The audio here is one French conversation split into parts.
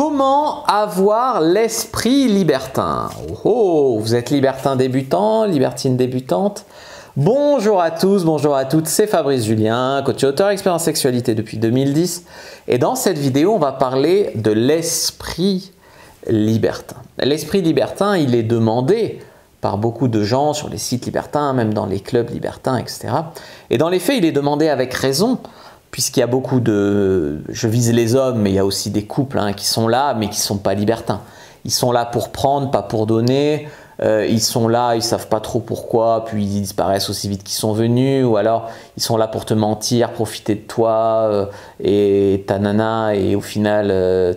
Comment avoir l'esprit libertin? Oh, vous êtes libertin débutant, libertine débutante? Bonjour à tous, bonjour à toutes, c'est Fabrice Julien, coach et auteur expert en sexualité depuis 2010. Et dans cette vidéo, on va parler de l'esprit libertin. L'esprit libertin, il est demandé par beaucoup de gens sur les sites libertins, même dans les clubs libertins, etc. Et dans les faits, il est demandé avec raison, puisqu'il y a beaucoup de... Je vise les hommes, mais il y a aussi des couples qui sont là, mais qui ne sont pas libertins. Ils sont là pour prendre, pas pour donner. Ils sont là, ils ne savent pas trop pourquoi, puis ils disparaissent aussi vite qu'ils sont venus. Ou alors, ils sont là pour te mentir, profiter de toi, et ta nana, et au final,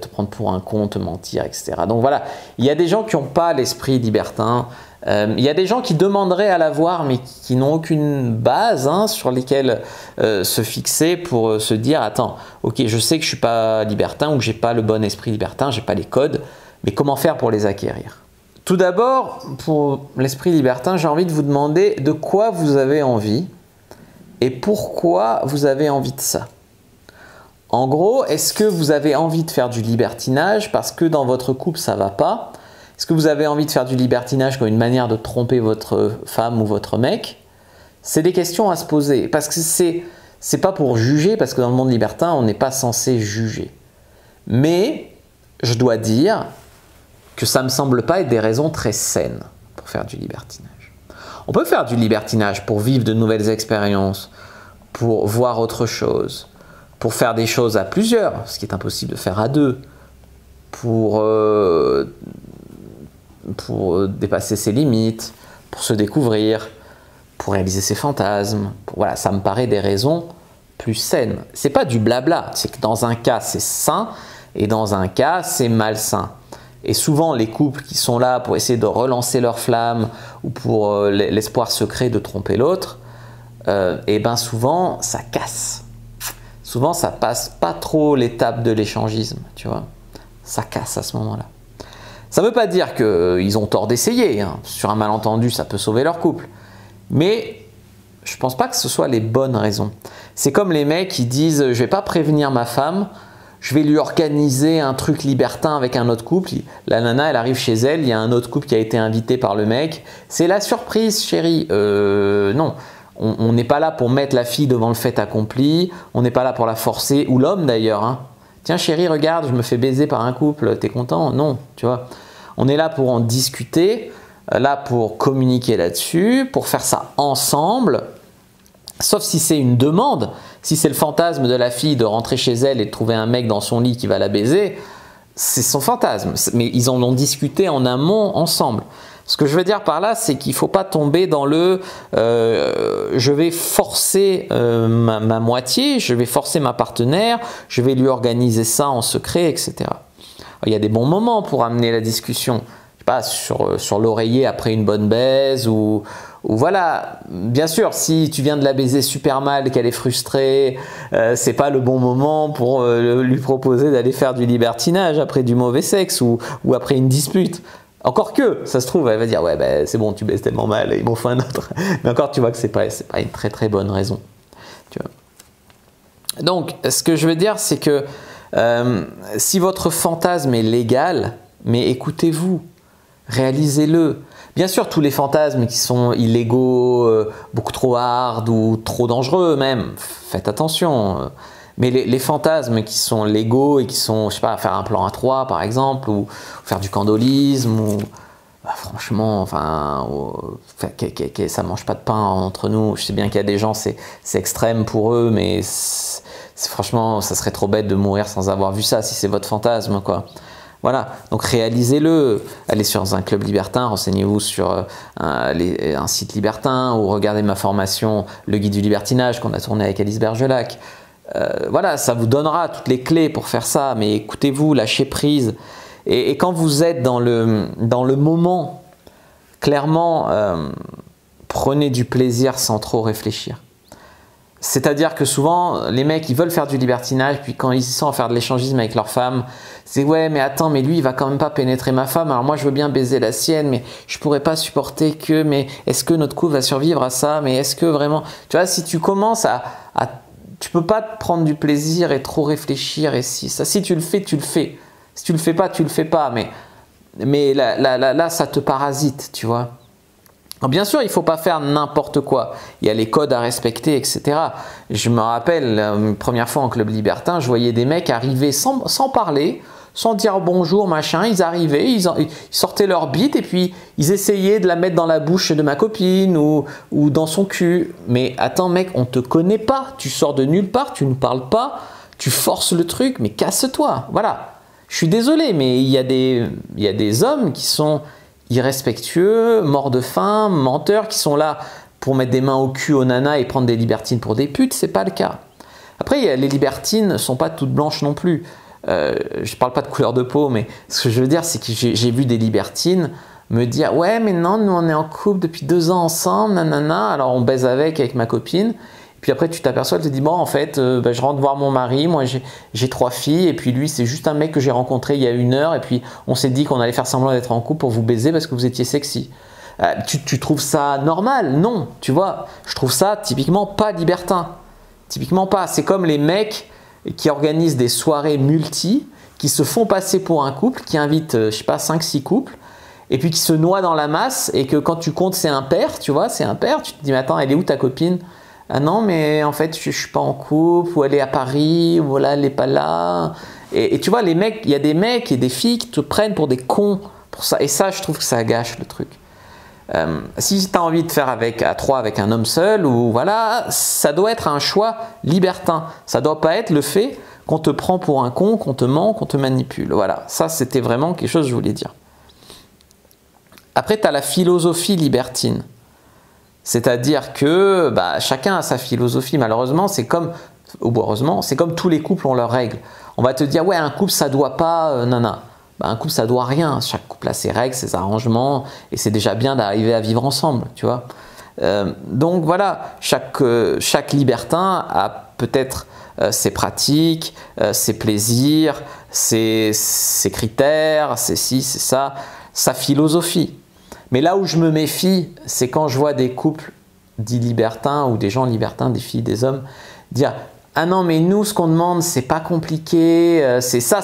te prendre pour un con, te mentir, etc. Donc voilà, il y a des gens qui n'ont pas l'esprit libertin. Il y a des gens qui demanderaient à l'avoir mais qui n'ont aucune base sur lesquelles se fixer pour se dire attends, ok, je sais que je ne suis pas libertin ou que je n'ai pas le bon esprit libertin, je n'ai pas les codes, mais comment faire pour les acquérir? Tout d'abord, pour l'esprit libertin, j'ai envie de vous demander de quoi vous avez envie et pourquoi vous avez envie de ça. En gros, est-ce que vous avez envie de faire du libertinage parce que dans votre couple ça ne va pas? Est-ce que vous avez envie de faire du libertinage comme une manière de tromper votre femme ou votre mec? C'est des questions à se poser. Parce que c'est pas pour juger, parce que dans le monde libertin, on n'est pas censé juger. Mais je dois dire que ça ne me semble pas être des raisons très saines pour faire du libertinage. On peut faire du libertinage pour vivre de nouvelles expériences, pour voir autre chose, pour faire des choses à plusieurs, ce qui est impossible de faire à deux, pour dépasser ses limites, pour se découvrir, pour réaliser ses fantasmes. Voilà, ça me paraît des raisons plus saines. C'est pas du blabla, c'est que dans un cas c'est sain et dans un cas c'est malsain. Et souvent les couples qui sont là pour essayer de relancer leur flamme ou pour l'espoir secret de tromper l'autre, et ben souvent ça casse. Souvent ça passe pas trop l'étape de l'échangisme, tu vois. Ça casse à ce moment-là. Ça ne veut pas dire qu'ils ont tort d'essayer. Sur un malentendu, ça peut sauver leur couple. Mais je ne pense pas que ce soit les bonnes raisons. C'est comme les mecs qui disent « je ne vais pas prévenir ma femme, je vais lui organiser un truc libertin avec un autre couple. » La nana, elle arrive chez elle, il y a un autre couple qui a été invité par le mec. « C'est la surprise, chérie. » Non, on n'est pas là pour mettre la fille devant le fait accompli. On n'est pas là pour la forcer, ou l'homme d'ailleurs. Tiens chérie, regarde, je me fais baiser par un couple, t'es content? Non, tu vois. On est là pour en discuter, là pour communiquer là-dessus, pour faire ça ensemble, sauf si c'est une demande. Si c'est le fantasme de la fille de rentrer chez elle et de trouver un mec dans son lit qui va la baiser, c'est son fantasme. Mais ils en ont discuté en amont ensemble. Ce que je veux dire par là, c'est qu'il ne faut pas tomber dans le je vais forcer ma moitié, je vais forcer ma partenaire, je vais lui organiser ça en secret, etc. Il y a des bons moments pour amener la discussion, je sais pas, sur l'oreiller après une bonne baise ou voilà. Bien sûr, si tu viens de la baiser super mal, qu'elle est frustrée, c'est pas le bon moment pour lui proposer d'aller faire du libertinage après du mauvais sexe ou après une dispute. Encore que, ça se trouve, elle va dire « ouais, ben, c'est bon, tu baises tellement mal, il m'en faut un autre. » Mais encore, tu vois que c'est pas une très très bonne raison. Tu vois. Donc, ce que je veux dire, c'est que si votre fantasme est légal, mais écoutez-vous, réalisez-le. Bien sûr, tous les fantasmes qui sont illégaux, beaucoup trop hard ou trop dangereux même, faites attention. Mais les fantasmes qui sont légaux et qui sont, je sais pas, faire un plan à 3 par exemple, ou faire du candolisme, ou franchement, enfin, ça mange pas de pain entre nous. Je sais bien qu'il y a des gens, c'est extrême pour eux, mais franchement, ça serait trop bête de mourir sans avoir vu ça si c'est votre fantasme, quoi. Voilà, donc réalisez-le. Allez sur un club libertin, renseignez-vous sur un site libertin ou regardez ma formation Le Guide du Libertinage qu'on a tourné avec Alice Bergelac. Voilà, ça vous donnera toutes les clés pour faire ça, mais écoutez-vous, lâchez prise. Et quand vous êtes dans le moment, clairement, prenez du plaisir sans trop réfléchir. C'est-à-dire que souvent, les mecs, ils veulent faire du libertinage, puis quand ils sont à faire de l'échangisme avec leur femme, c'est « ouais, mais attends, mais lui, il va quand même pas pénétrer ma femme, alors moi, je veux bien baiser la sienne, mais je pourrais pas supporter que, mais est-ce que notre couple va survivre à ça? Mais est-ce que vraiment… » Tu vois, si tu commences tu peux pas te prendre du plaisir et trop réfléchir, et si tu le fais, tu le fais. Si tu le fais pas, tu le fais pas. Mais là, ça te parasite, tu vois. Alors bien sûr, il ne faut pas faire n'importe quoi. Il y a les codes à respecter, etc. Je me rappelle, la première fois en club libertin, je voyais des mecs arriver sans parler, sans dire bonjour, machin. Ils arrivaient, ils sortaient leur bite et puis ils essayaient de la mettre dans la bouche de ma copine ou dans son cul. Mais attends mec, on ne te connaît pas. Tu sors de nulle part, tu ne parles pas, tu forces le truc, mais casse-toi. Voilà. Je suis désolé, mais il y a des hommes qui sont irrespectueux, morts de faim, menteurs, qui sont là pour mettre des mains au cul aux nanas et prendre des libertines pour des putes, c'est pas le cas. Après, les libertines ne sont pas toutes blanches non plus. Je parle pas de couleur de peau, mais ce que je veux dire, c'est que j'ai vu des libertines me dire « Ouais, mais non, nous on est en couple depuis 2 ans ensemble, nanana, alors on baise avec ma copine. » Puis après, tu t'aperçois, tu te dis, bon, en fait, je rentre voir mon mari, moi j'ai 3 filles, et puis lui, c'est juste un mec que j'ai rencontré il y a 1 heure, et puis on s'est dit qu'on allait faire semblant d'être en couple pour vous baiser parce que vous étiez sexy. Tu trouves ça normal? Non, tu vois, je trouve ça typiquement pas libertin. Typiquement pas. C'est comme les mecs qui organisent des soirées multi, qui se font passer pour un couple, qui invitent, je sais pas, 5-6 couples, et puis qui se noient dans la masse, et que quand tu comptes, c'est un père, tu vois, c'est un père, tu te dis, mais attends, elle est où ta copine? Ah non, mais en fait, je ne suis pas en couple, ou elle est à Paris, ou voilà, elle n'est pas là. Et tu vois, les mecs, il y a des mecs et des filles qui te prennent pour des cons pour ça. Et ça, je trouve que ça gâche le truc. Si tu as envie de faire à 3 avec un homme seul, ou voilà, ça doit être un choix libertin. Ça ne doit pas être le fait qu'on te prend pour un con, qu'on te ment, qu'on te manipule. Voilà, ça, c'était vraiment quelque chose que je voulais dire. Après, tu as la philosophie libertine. C'est-à-dire que chacun a sa philosophie. Malheureusement, c'est comme, ou heureusement, c'est comme tous les couples ont leurs règles. On va te dire, ouais, un couple, ça doit pas, un couple, ça doit rien. Chaque couple a ses règles, ses arrangements, et c'est déjà bien d'arriver à vivre ensemble, tu vois. Donc voilà, chaque libertin a peut-être ses pratiques, ses plaisirs, ses critères, ses ci, c'est ça, sa philosophie. Mais là où je me méfie, c'est quand je vois des couples dits libertins ou des gens libertins, des filles, des hommes, dire « Ah non, mais nous, ce qu'on demande, c'est pas compliqué, c'est ça. »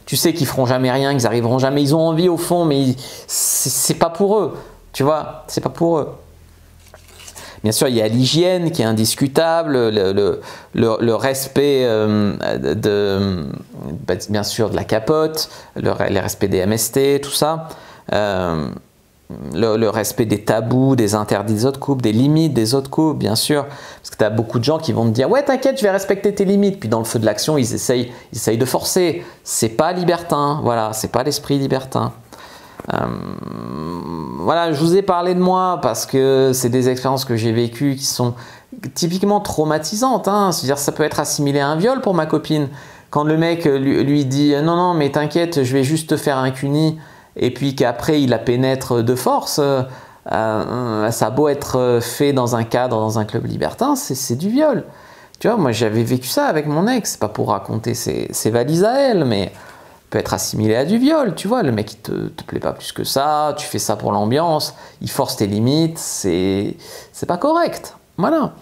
Tu sais qu'ils feront jamais rien, qu'ils arriveront jamais. Ils ont envie au fond, mais c'est pas pour eux. Tu vois, c'est pas pour eux. Bien sûr, il y a l'hygiène qui est indiscutable, le respect bien sûr de la capote, le respect des MST, tout ça, le respect des tabous, des interdits des autres couples, des limites des autres couples, bien sûr. Parce que tu as beaucoup de gens qui vont te dire « Ouais, t'inquiète, je vais respecter tes limites. » Puis dans le feu de l'action, ils essayent de forcer. C'est pas libertin, voilà, c'est pas l'esprit libertin. Voilà, je vous ai parlé de moi parce que c'est des expériences que j'ai vécues qui sont typiquement traumatisantes. C'est-à-dire ça peut être assimilé à un viol pour ma copine. Quand le mec lui dit « Non, non, mais t'inquiète, je vais juste te faire un cuni » et puis qu'après il la pénètre de force, ça a beau être fait dans un cadre, dans un club libertin, c'est du viol. Tu vois, moi j'avais vécu ça avec mon ex, c'est pas pour raconter ses valises à elle, mais peut être assimilé à du viol, tu vois, le mec il te plaît pas plus que ça, tu fais ça pour l'ambiance, il force tes limites, c'est pas correct, voilà.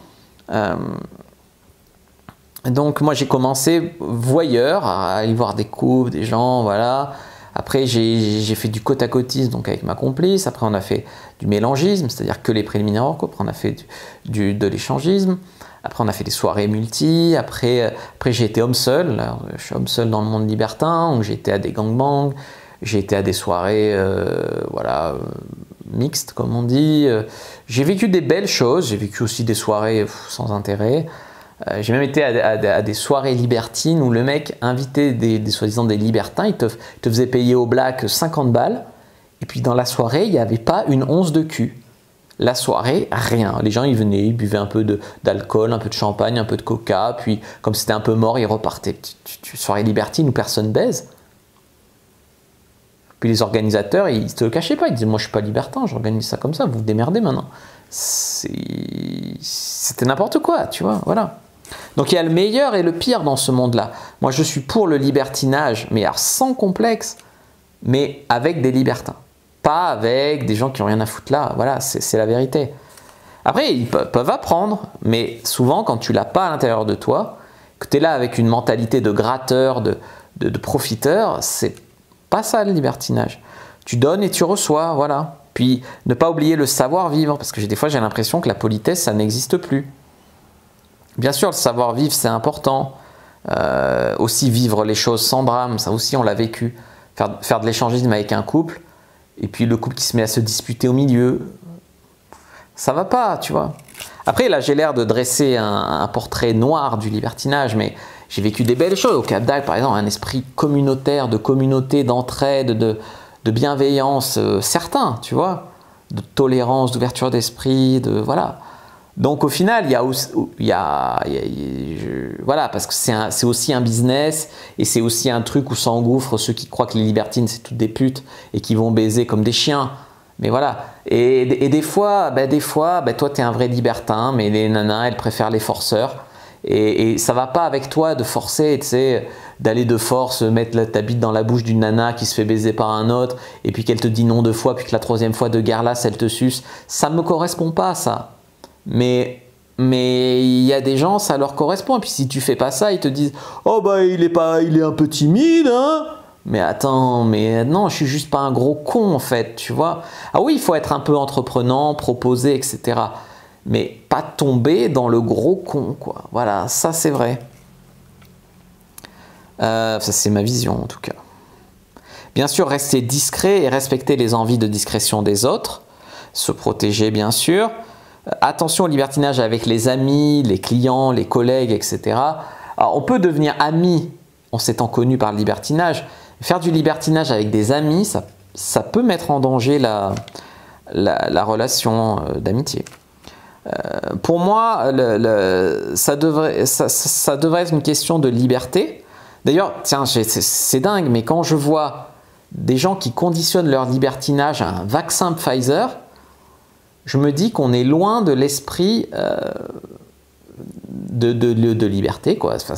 Donc moi j'ai commencé voyeur, à aller voir des couples, des gens, voilà. Après j'ai fait du côte à côtisme donc avec ma complice, après on a fait du mélangisme, c'est-à-dire que les préliminaires hors couple, après on a fait de l'échangisme. Après, on a fait des soirées multi. Après j'ai été homme seul. Alors, je suis homme seul dans le monde libertin. Donc j'ai été à des gangbangs. J'ai été à des soirées voilà, mixtes, comme on dit. J'ai vécu des belles choses. J'ai vécu aussi des soirées sans intérêt. J'ai même été à des soirées libertines où le mec invitait des soi-disant des libertins. Il te faisait payer au black 50 balles. Et puis dans la soirée, il n'y avait pas une once de cul. La soirée, rien. Les gens, ils venaient, ils buvaient un peu d'alcool, un peu de champagne, un peu de coca, puis comme c'était un peu mort, ils repartaient. Soirée libertine où personne baise. Puis les organisateurs, ils ne te le cachaient pas. Ils disaient, moi, je ne suis pas libertin, j'organise ça comme ça, vous vous démerdez maintenant. C'était n'importe quoi, tu vois, voilà. Donc il y a le meilleur et le pire dans ce monde-là. Moi, je suis pour le libertinage, mais alors sans complexe, mais avec des libertins. Pas avec des gens qui n'ont rien à foutre là, voilà, c'est la vérité. Après, ils peuvent apprendre, mais souvent, quand tu l'as pas à l'intérieur de toi, que tu es là avec une mentalité de gratteur, de profiteur, c'est pas ça le libertinage. Tu donnes et tu reçois, voilà. Puis ne pas oublier le savoir-vivre, parce que des fois j'ai l'impression que la politesse, ça n'existe plus. Bien sûr, le savoir-vivre, c'est important. Aussi vivre les choses sans drame, ça aussi on l'a vécu. Faire de l'échangisme avec un couple, et puis le couple qui se met à se disputer au milieu, ça va pas, tu vois. Après, là, j'ai l'air de dresser un portrait noir du libertinage, mais j'ai vécu des belles choses. Au Cap d'Agde, par exemple, un esprit communautaire, de communauté, d'entraide, de bienveillance, certain, tu vois, de tolérance, d'ouverture d'esprit, voilà. Donc au final, voilà, parce que c'est aussi un business et c'est aussi un truc où s'engouffrent ceux qui croient que les libertines c'est toutes des putes et qui vont baiser comme des chiens. Mais voilà. Et des fois, toi t'es un vrai libertin, mais les nanas elles préfèrent les forceurs. Et ça va pas avec toi de forcer, tu sais, d'aller de force mettre ta bite dans la bouche d'une nana qui se fait baiser par un autre et puis qu'elle te dit non 2 fois puis que la 3e fois de guerre là elle te suce. Ça me correspond pas ça. Mais il y a des gens, ça leur correspond. Et puis si tu fais pas ça, ils te disent « Oh bah il est un peu timide, hein ?» Mais attends, mais non, je suis juste pas un gros con en fait, tu vois. Ah oui, il faut être un peu entreprenant, proposer, etc. Mais pas tomber dans le gros con, quoi. Voilà, ça c'est vrai. Ça c'est ma vision en tout cas. Bien sûr, rester discret et respecter les envies de discrétion des autres. Se protéger bien sûr. Attention au libertinage avec les amis, les clients, les collègues, etc. Alors, on peut devenir ami en s'étant connu par le libertinage. Faire du libertinage avec des amis, ça peut mettre en danger la relation d'amitié. Pour moi, ça devrait être une question de liberté. D'ailleurs, tiens, c'est dingue, mais quand je vois des gens qui conditionnent leur libertinage à un vaccin Pfizer, je me dis qu'on est loin de l'esprit de liberté, quoi. Enfin,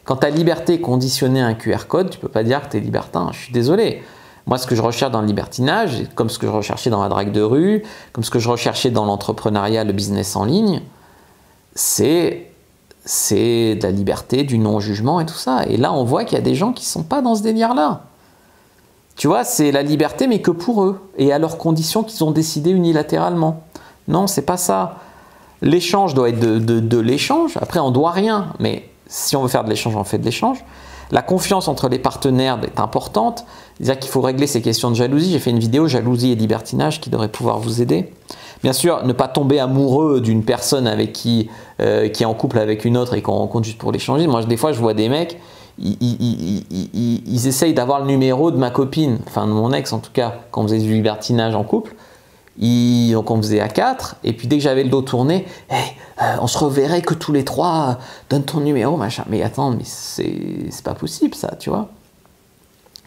quand ta liberté est conditionnée à un QR code, tu peux pas dire que tu es libertin. Je suis désolé. Moi, ce que je recherche dans le libertinage, comme ce que je recherchais dans la drague de rue, comme ce que je recherchais dans l'entrepreneuriat, le business en ligne, c'est de la liberté, du non-jugement et tout ça. Et là, on voit qu'il y a des gens qui ne sont pas dans ce délire-là. Tu vois, c'est la liberté, mais que pour eux, et à leurs conditions qu'ils ont décidé unilatéralement. Non, c'est pas ça. L'échange doit être de l'échange. Après, on doit rien, mais si on veut faire de l'échange, on fait de l'échange. La confiance entre les partenaires est importante. C'est-à-dire qu'il faut régler ces questions de jalousie. J'ai fait une vidéo jalousie et libertinage qui devrait pouvoir vous aider. Bien sûr, ne pas tomber amoureux d'une personne avec qui est en couple avec une autre et qu'on rencontre juste pour l'échanger. Moi, des fois, je vois des mecs, ils essayent d'avoir le numéro de ma copine, enfin de mon ex en tout cas, quand on faisait du libertinage en couple. Donc on faisait à 4, et puis dès que j'avais le dos tourné, hey, on se reverrait que tous les 3, donne ton numéro, machin. Mais attends, mais c'est pas possible ça, tu vois.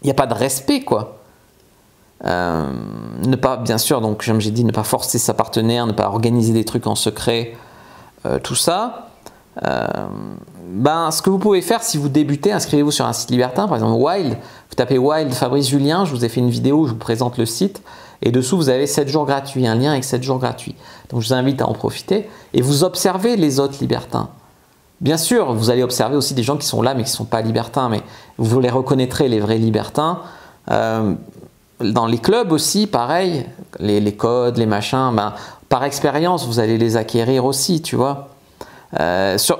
Il n'y a pas de respect, quoi. Ne pas, bien sûr, donc comme j'ai dit, ne pas forcer sa partenaire, ne pas organiser des trucs en secret, tout ça. Ce que vous pouvez faire si vous débutez, inscrivez-vous sur un site libertin, par exemple Wild. Vous tapez Wild Fabrice Julien, je vous ai fait une vidéo où je vous présente le site. Et dessous, vous avez 7 jours gratuits, un lien avec 7 jours gratuits. Donc, je vous invite à en profiter. Et vous observez les autres libertins. Bien sûr, vous allez observer aussi des gens qui sont là, mais qui ne sont pas libertins. Mais vous les reconnaîtrez, les vrais libertins. Dans les clubs aussi, pareil. Les codes, les machins. Par expérience, vous allez les acquérir aussi, tu vois.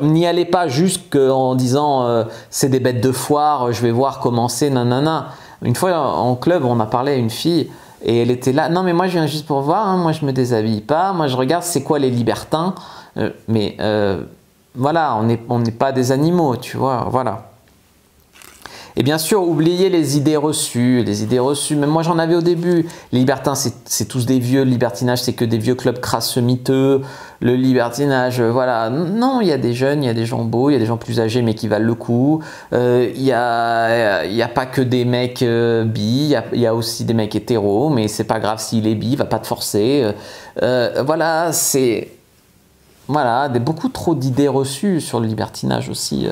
N'y allez pas juste en disant c'est des bêtes de foire, je vais voir comment c'est, nanana. Une fois en club, on a parlé à une fille. Et elle était là, non mais moi je viens juste pour voir, hein, moi je me déshabille pas, moi je regarde c'est quoi les libertins, voilà, on n'est pas des animaux, tu vois, voilà. Et bien sûr, oubliez les idées reçues, même moi j'en avais au début, les libertins c'est tous des vieux, le libertinage c'est que des vieux clubs crasseux miteux, le libertinage, voilà, non, il y a des jeunes, il y a des gens beaux, il y a des gens plus âgés mais qui valent le coup, il y a pas que des mecs bi, il y a aussi des mecs hétéros, mais c'est pas grave s'il est bi, il va pas te forcer, voilà, beaucoup trop d'idées reçues sur le libertinage aussi,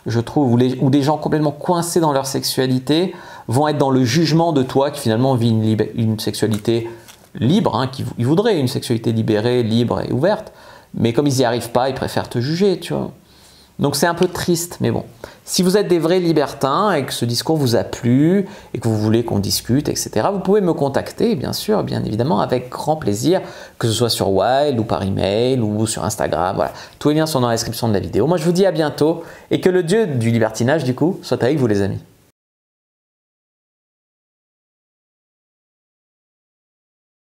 je trouve, où des gens complètement coincés dans leur sexualité vont être dans le jugement de toi qui finalement vit une sexualité libre, hein, ils voudraient une sexualité libérée, libre et ouverte, mais comme ils n'y arrivent pas, ils préfèrent te juger, tu vois. Donc c'est un peu triste, mais bon. Si vous êtes des vrais libertins et que ce discours vous a plu et que vous voulez qu'on discute, etc., vous pouvez me contacter, bien sûr, bien évidemment, avec grand plaisir, que ce soit sur Wild ou par email ou sur Instagram. Voilà. Tous les liens sont dans la description de la vidéo. Moi, je vous dis à bientôt et que le Dieu du libertinage, du coup, soit avec vous, les amis.